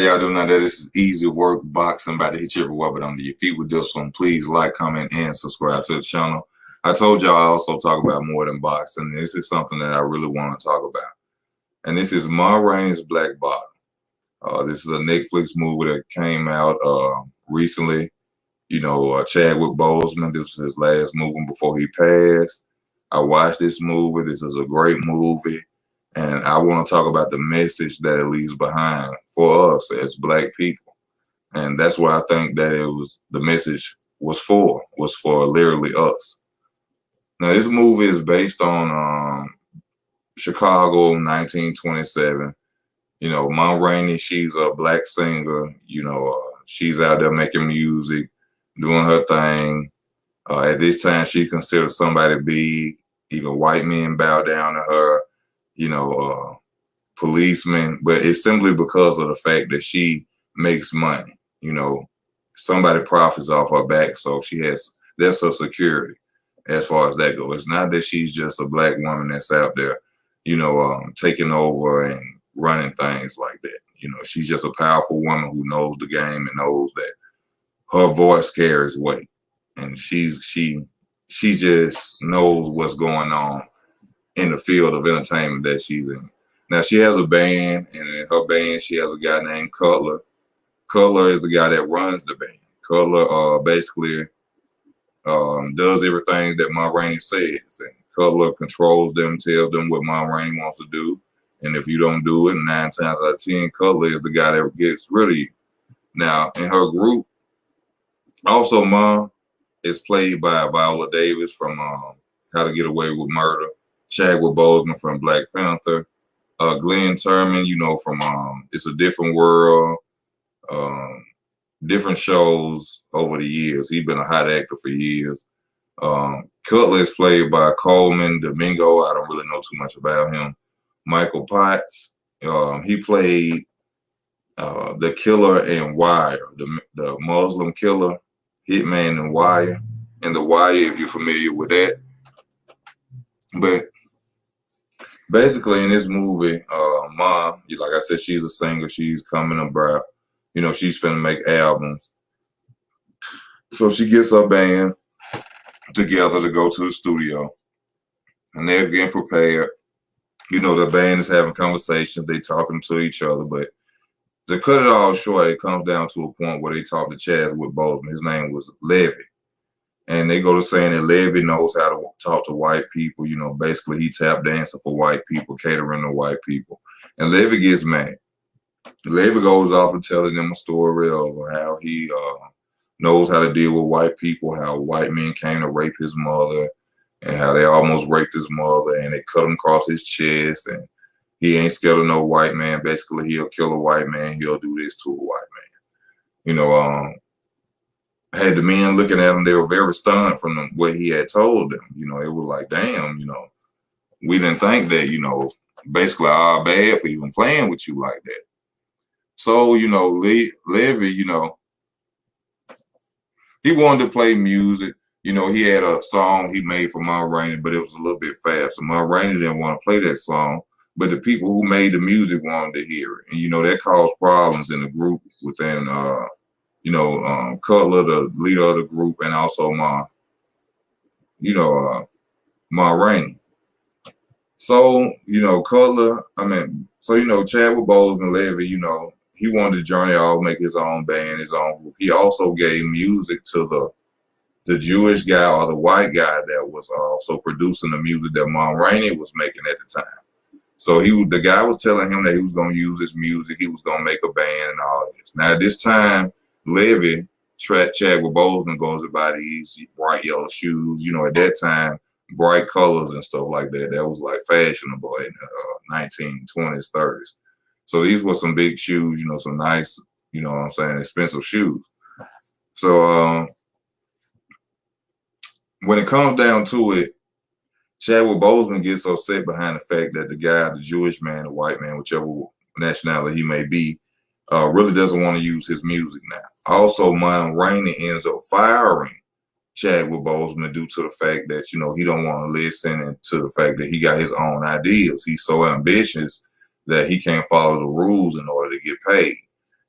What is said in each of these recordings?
y'all doing now? This is Easy Work Boxing. About to hit you every weapon under your feet with this one. Please like, comment, and subscribe to the channel. I told y'all I also talk about more than boxing. This is something that I really want to talk about. And this is Ma Rainey's Black Bottom. This is a Netflix movie that came out recently. Chadwick Boseman, this was his last movie before he passed. I watched this movie. This is a great movie. And I want to talk about the message that it leaves behind for us as Black people. And that's what I think that the message was for literally us. Now, this movie is based on Chicago, 1927. Ma Rainey, she's a Black singer. She's out there making music, doing her thing. At this time, she considered somebody big. Even white men bow down to her. Policemen, but it's simply because of the fact that she makes money. Somebody profits off her back, so that's her security as far as that goes. It's not that she's just a Black woman that's out there, taking over and running things like that. She's just a powerful woman who knows the game and knows that her voice carries weight, and she just knows what's going on in the field of entertainment that she's in. Now, she has a band, and in her band, she has a guy named Cutler. Cutler is the guy that runs the band. Cutler basically does everything that Ma Rainey says. And Cutler controls them, tells them what Ma Rainey wants to do. And if you don't do it, 9 times out of 10, Cutler is the guy that gets rid of you. Now, in her group, also Ma is played by Viola Davis from How to Get Away with Murder. Chadwick Boseman from Black Panther, Glenn Turman, from It's a Different World, different shows over the years. He's been a hot actor for years. Cutler is played by Coleman Domingo. I don't really know too much about him. Michael Potts, he played the killer in Wire, the Muslim killer, hitman in Wire. And The Wire, if you're familiar with that. But basically, in this movie, Ma, like I said, she's a singer. She's coming about, she's finna make albums. So she gets her band together to go to the studio. And they're getting prepared. The band is having conversations. They talking to each other. But to cut it all short, it comes down to a point where they talk to Chadwick Boseman. His name was Levy. And they go to saying that Levy knows how to talk to white people. Basically he tap dancing for white people, catering to white people. And Levy gets mad. Levy goes off and telling them a story of how he knows how to deal with white people, how white men came to rape his mother, and how they almost raped his mother, and they cut him across his chest, and he ain't scared of no white man. Basically, he'll kill a white man. He'll do this to a white man. Had the men looking at him, they were very stunned from what he had told them. It was like, damn, we didn't think that, basically our bad for even playing with you like that. So, Levy, he wanted to play music. He had a song he made for Ma Rainey, but it was a little bit fast. So Ma Rainey didn't want to play that song, but the people who made the music wanted to hear it. And, that caused problems in the group within, Cutler, the leader of the group, and also Ma Rainey. So, Cutler, Chadwick Boseman, Levy, he wanted to journey off, make his own band, his own group. He also gave music to the Jewish guy or the white guy that was also producing the music that Ma Rainey was making at the time. So the guy was telling him that he was going to use his music, he was going to make a band and all this. Now, at this time, Levy, Chadwick Boseman goes to buy these bright yellow shoes. At that time, bright colors and stuff like that. That was like fashionable in the 1920s, 30s. So these were some big shoes, some nice, expensive shoes. So when it comes down to it, Chadwick Boseman gets upset behind the fact that the guy, the Jewish man, the white man, whichever nationality he may be, really doesn't want to use his music now. Also, Ma Rainey ends up firing Chadwick Boseman due to the fact that, he don't want to listen, and to the fact that he got his own ideas. He's so ambitious that he can't follow the rules in order to get paid.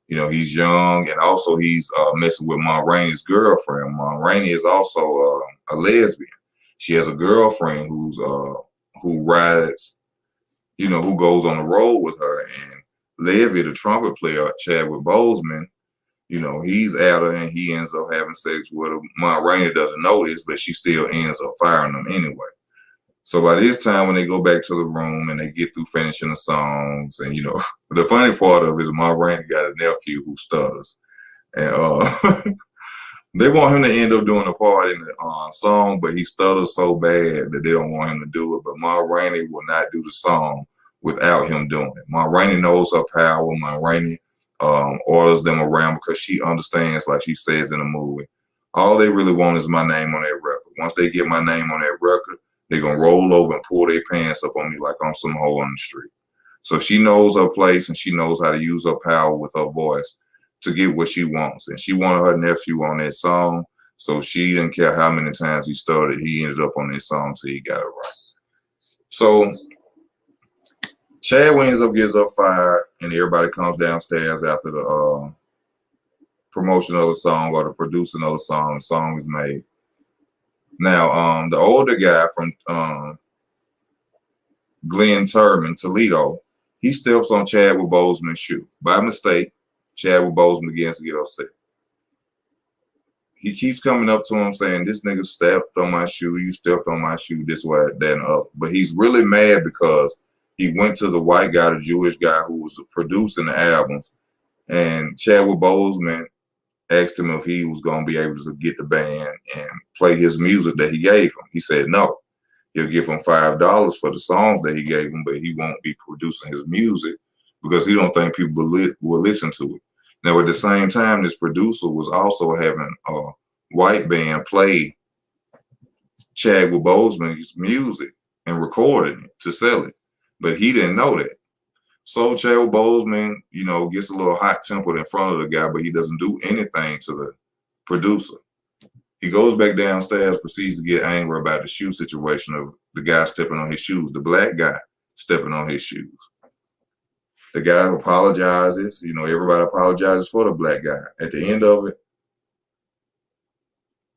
You know, he's young, and also he's messing with Ma Rainey's girlfriend. Ma Rainey is also a lesbian. She has a girlfriend who rides, you know, who goes on the road with her. And Levy, the trumpet player, Chadwick Boseman, you know, he's at her and he ends up having sex with her. Ma Rainey doesn't know this, but she still ends up firing him anyway. So by this time, when they go back to the room and they get through finishing the songs, and you know, the funny part of it is Ma Rainey got a nephew who stutters, and they want him to end up doing a part in the song, but he stutters so bad that they don't want him to do it. But Ma Rainey will not do the song without him doing it. Ma Rainey knows her power. Ma Rainey orders them around because she understands, like she says in the movie, all they really want is my name on that record. Once they get my name on that record, they're going to roll over and pull their pants up on me like I'm some hoe on the street. So she knows her place and she knows how to use her power with her voice to get what she wants. And she wanted her nephew on that song, so she didn't care how many times he started. He ended up on that song till he got it right. So Chad ends up gets up fired, and everybody comes downstairs after the promotion of the song or the producing of the song. The song is made. Now, the older guy from Glenn Turman, Toledo, he steps on Chadwick Boseman's shoe. By mistake, Chadwick Boseman begins to get upset. He keeps coming up to him saying, this nigga stepped on my shoe, you stepped on my shoe, this way, that, and up. But he's really mad because he went to the white guy, the Jewish guy who was producing the albums, and Chadwick Boseman asked him if he was going to be able to get the band and play his music that he gave him. He said no. He'll give him $5 for the songs that he gave him, but he won't be producing his music because he don't think people will listen to it. Now, at the same time, this producer was also having a white band play Chadwick Boseman's music and recording it to sell it, but he didn't know that. So Chadwick Boseman, you know, gets a little hot-tempered in front of the guy, but he doesn't do anything to the producer. He goes back downstairs, proceeds to get angry about the shoe situation of the guy stepping on his shoes, the black guy stepping on his shoes. The guy apologizes. You know, everybody apologizes for the black guy. At the end of it,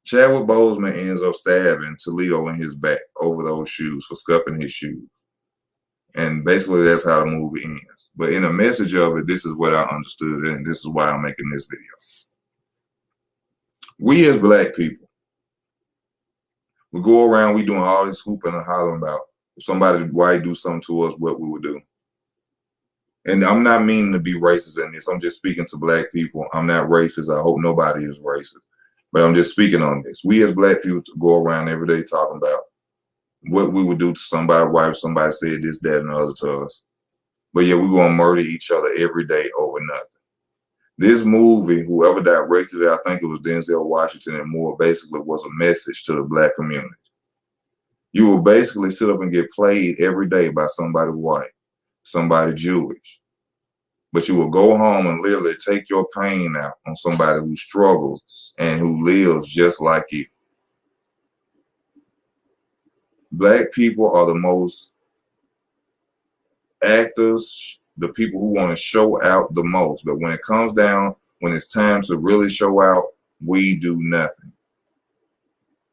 Chadwick Boseman ends up stabbing Toledo in his back over those shoes for scuffing his shoes. And basically, that's how the movie ends. But in the message of it, this is what I understood, and this is why I'm making this video. We as black people, we go around, we doing all this hooping and hollering about if somebody white do something to us, what we would do. And I'm not meaning to be racist in this. I'm just speaking to black people. I'm not racist. I hope nobody is racist. But I'm just speaking on this. We as black people go around every day talking about what we would do to somebody white if somebody said this, that, and the other to us. But yeah, we're going to murder each other every day over nothing. This movie, whoever directed it, I think it was Denzel Washington and Moore, basically was a message to the black community. You will basically sit up and get played every day by somebody white, somebody Jewish. But you will go home and literally take your pain out on somebody who struggles and who lives just like you. Black people are the most actors, the people who want to show out the most. But when it comes down, when it's time to really show out, we do nothing.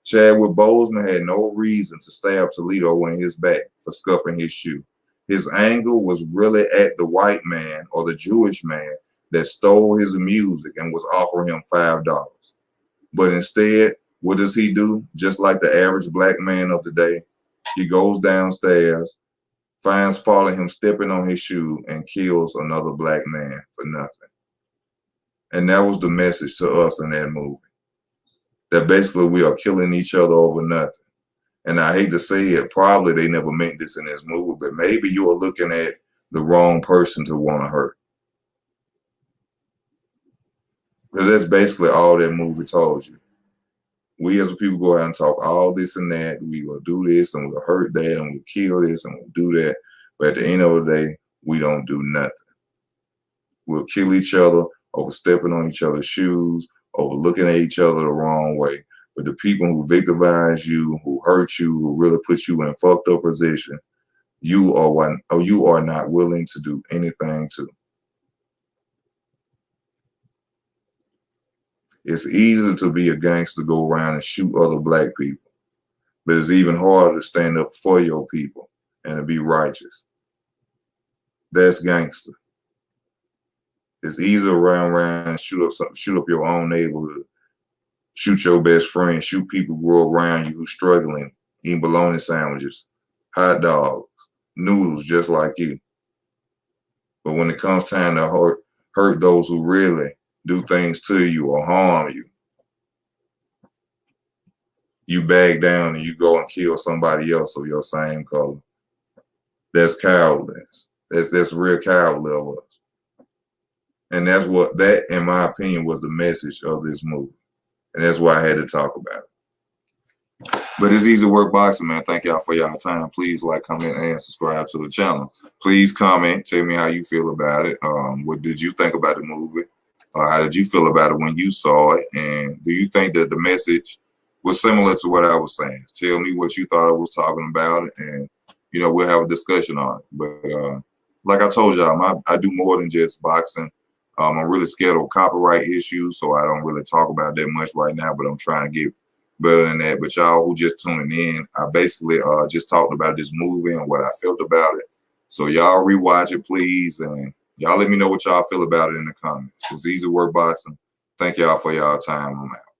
Chadwick Boseman had no reason to stab Toledo in his back for scuffing his shoe. His anger was really at the white man or the Jewish man that stole his music and was offering him $5. But instead, what does he do? Just like the average black man of the day, he goes downstairs, finds following him stepping on his shoe, and kills another black man for nothing. And that was the message to us in that movie. That basically we are killing each other over nothing. And I hate to say it, probably they never meant this in this movie, but maybe you're looking at the wrong person to want to hurt. Because that's basically all that movie told you. We as a people go out and talk all this and that. We will do this and we'll hurt that and we'll kill this and we'll do that. But at the end of the day, we don't do nothing. We'll kill each other over stepping on each other's shoes, over looking at each other the wrong way. But the people who victimize you, who hurt you, who really put you in a fucked up position, you are not willing to do anything to. It's easy to be a gangster, go around and shoot other black people, but it's even harder to stand up for your people and to be righteous. That's gangster. It's easy to run around and shoot up your own neighborhood, shoot your best friend, shoot people who grow around you who's struggling, eating bologna sandwiches, hot dogs, noodles just like you. But when it comes time to hurt those who really do things to you or harm you, you back down and you go and kill somebody else of your same color. That's cowardliness. That's real cowardly of us. And that, in my opinion, was the message of this movie. And that's why I had to talk about it. But it's easy work boxing, man. Thank y'all for y'all time. Please like, comment, and subscribe to the channel. Please comment. Tell me how you feel about it. What did you think about the movie? How did you feel about it when you saw it? And do you think that the message was similar to what I was saying? Tell me what you thought I was talking about, and we'll have a discussion on it. But like I told y'all, I do more than just boxing. I'm really scared of copyright issues, so I don't really talk about that much right now, but I'm trying to get better than that. But y'all who just tuning in, I basically just talked about this movie and what I felt about it. So y'all rewatch it, please, and y'all let me know what y'all feel about it in the comments. It's easy work boxing. Thank y'all for y'all time. I'm out.